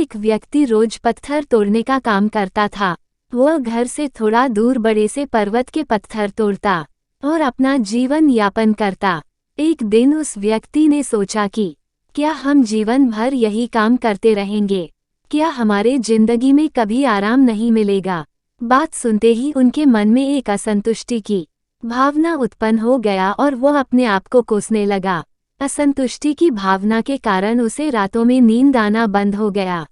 एक व्यक्ति रोज पत्थर तोड़ने का काम करता था। वह घर से थोड़ा दूर बड़े से पर्वत के पत्थर तोड़ता और अपना जीवन यापन करता। एक दिन उस व्यक्ति ने सोचा कि क्या हम जीवन भर यही काम करते रहेंगे? क्या हमारे जिंदगी में कभी आराम नहीं मिलेगा? बात सुनते ही उनके मन में एक असंतुष्टि की भावना उत्पन्न हो गया और वह अपने आप को कोसने लगा। असंतुष्टि की भावना के कारण उसे रातों में नींद आना बंद हो गया।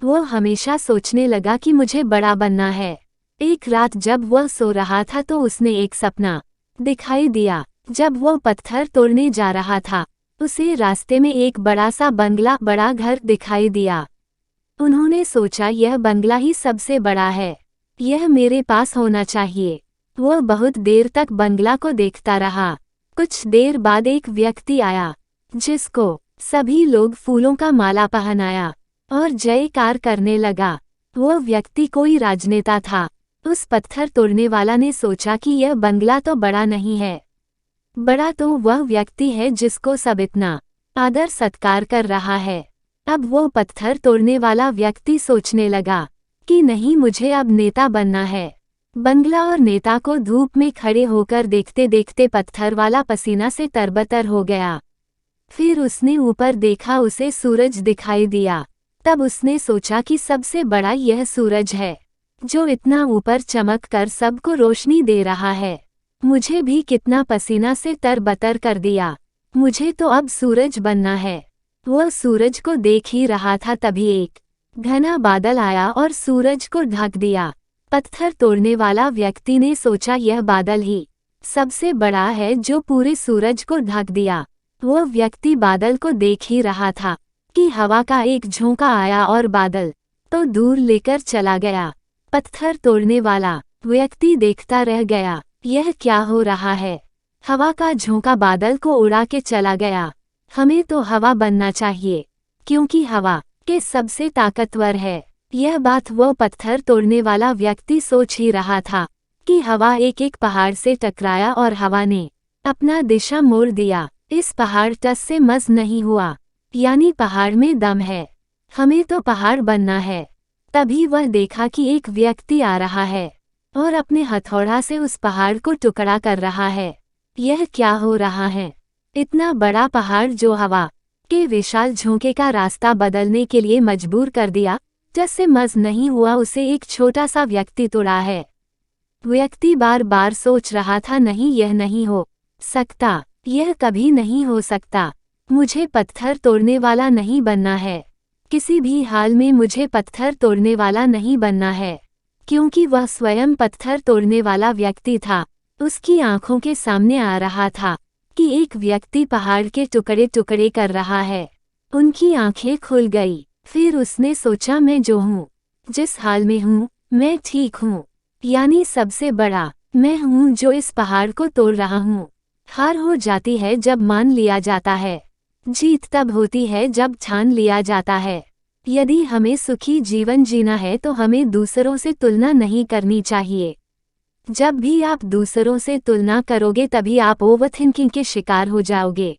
वह हमेशा सोचने लगा कि मुझे बड़ा बनना है। एक रात जब वह सो रहा था तो उसने एक सपना दिखाई दिया। जब वह पत्थर तोड़ने जा रहा था, उसे रास्ते में एक बड़ा सा बंगला, बड़ा घर दिखाई दिया। उन्होंने सोचा यह बंगला ही सबसे बड़ा है, यह मेरे पास होना चाहिए। वह बहुत देर तक बंगला को देखता रहा। कुछ देर बाद एक व्यक्ति आया जिसको सभी लोग फूलों का माला पहनाया और जयकार करने लगा। वह व्यक्ति कोई राजनेता था। उस पत्थर तोड़ने वाला ने सोचा कि यह बंगला तो बड़ा नहीं है, बड़ा तो वह व्यक्ति है जिसको सब इतना आदर सत्कार कर रहा है। अब वो पत्थर तोड़ने वाला व्यक्ति सोचने लगा कि नहीं, मुझे अब नेता बनना है। बंगला और नेता को धूप में खड़े होकर देखते देखते पत्थर वाला पसीना से तरबतर हो गया। फिर उसने ऊपर देखा, उसे सूरज दिखाई दिया। तब उसने सोचा कि सबसे बड़ा यह सूरज है जो इतना ऊपर चमक कर सबको रोशनी दे रहा है। मुझे भी कितना पसीना से तरबतर कर दिया, मुझे तो अब सूरज बनना है। वह सूरज को देख ही रहा था, तभी एक घना बादल आया और सूरज को ढक दिया। पत्थर तोड़ने वाला व्यक्ति ने सोचा यह बादल ही सबसे बड़ा है जो पूरे सूरज को ढक दिया। वह व्यक्ति बादल को देख ही रहा था कि हवा का एक झोंका आया और बादल तो दूर लेकर चला गया। पत्थर तोड़ने वाला व्यक्ति देखता रह गया, यह क्या हो रहा है? हवा का झोंका बादल को उड़ा के चला गया। हमें तो हवा बनना चाहिए क्योंकि हवा के सबसे ताकतवर है। यह बात वो पत्थर तोड़ने वाला व्यक्ति सोच ही रहा था कि हवा एक एक पहाड़ से टकराया और हवा ने अपना दिशा मोड़ दिया। इस पहाड़ टस से मस नहीं हुआ, यानी पहाड़ में दम है, हमें तो पहाड़ बनना है। तभी वह देखा कि एक व्यक्ति आ रहा है और अपने हथौड़ा से उस पहाड़ को टुकड़ा कर रहा है। यह क्या हो रहा है? इतना बड़ा पहाड़ जो हवा के विशाल झोंके का रास्ता बदलने के लिए मजबूर कर दिया, जैसे मज नहीं हुआ उसे एक छोटा सा व्यक्ति तोड़ा है। व्यक्ति बार बार सोच रहा था, नहीं, यह नहीं हो सकता, यह कभी नहीं हो सकता। मुझे पत्थर तोड़ने वाला नहीं बनना है, किसी भी हाल में मुझे पत्थर तोड़ने वाला नहीं बनना है। क्योंकि वह स्वयं पत्थर तोड़ने वाला व्यक्ति था। उसकी आंखों के सामने आ रहा था कि एक व्यक्ति पहाड़ के टुकड़े टुकड़े कर रहा है। उनकी आंखें खुल गई। फिर उसने सोचा, मैं जो हूँ, जिस हाल में हूँ, मैं ठीक हूँ, यानी सबसे बड़ा मैं हूँ जो इस पहाड़ को तोड़ रहा हूँ। हार हो जाती है जब मान लिया जाता है, जीत तब होती है जब ठान लिया जाता है। यदि हमें सुखी जीवन जीना है तो हमें दूसरों से तुलना नहीं करनी चाहिए। जब भी आप दूसरों से तुलना करोगे तभी आप ओवरथिंकिंग के शिकार हो जाओगे।